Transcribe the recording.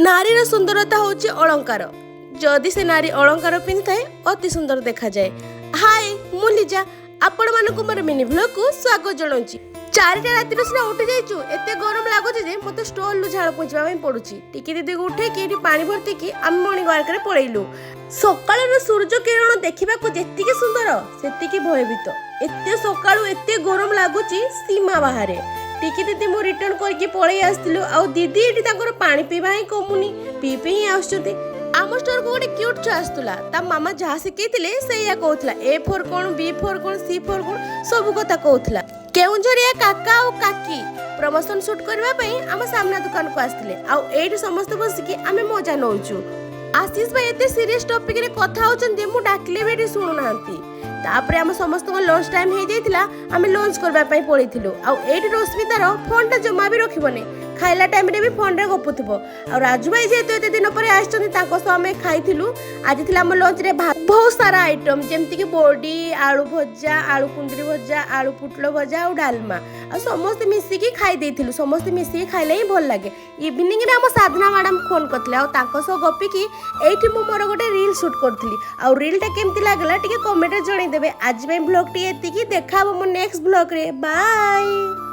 नारीर सुंदरता होची अलंकार। जदि से नारी अलंकार पिंधाए अति सुंदर देखा जाए। हाय मु लिजा, आपण मानकु मोर मिनी व्लॉग को स्वागत जणाउची। 4टा रातिर सिना उठी जाइछु, एते गरम लागुची जे मते स्टोल लु झाळ पोंछवा में पडुची। टिकी दीदी को उठे के पानी भरती की आम मॉर्निंग वॉक रे पळैलु। सकाळर सूर्य किरण देखिबा को जेतिकी सुंदर सेतिकी भयभीत। एते सकाळु एते गरम लागुची सीमा बाहरे। टिकी दीदी मु रिटर्न करके पळै आस्तिलु। आ दीदी एटी ताकर पानी पीबा ही कमुनी, पी पी ही आछुती। आम स्टोर को गोटे क्यूट छुआ आसुला। ता मामा जहाँ शिखैथिले सेया कहउथला। ए फॉर कोन, बी फॉर कोन, सी फॉर कोन सब कथा कहउथला। केउंझरिया काका और काकी प्रमोशन शूट करबा पई हम सामना दुकान को आस्तिले। आ एटी समस्त बसिकी आमे मजा नउचु। आशीष भाई एते सीरियस टॉपिक रे कथा होचन जे मु डाकले बेटी सुनु नांती। तापरे हम समस्त को लंच टाइम हे जाइतिला। आमे लंच करबा पई पळिथिलु। आ एटी रश्मितार फोन ता जमा भी रखिबने, खाइला टाइम रे भी फोन रे गपुथबो। आ राजू भाई जेते एते दिन पर आछथि ताको सो हमें खाइथिलु। आज थिला हम लंच रे बहुत सारा आइटम जेमति कि बोडी, आलू भजा, आलू कुंदरी भजा, आलू पुटलो भजा और डालमा। आ समस्त मिसी की खाइ देथिलु। समस्त मिसी की खाइले ही भल लागे। इवनिंग रे हम साधना मैडम फोन करथिले। आ ताको सो गपी की एठी मु मोर गोटे रील शूट करथिली। आ रील टा केमति लागला टिके कमेंट रे जणाई देबे। आज में ब्लॉग टी एति की देखाबो मो नेक्स्ट ब्लॉग रे। बाय।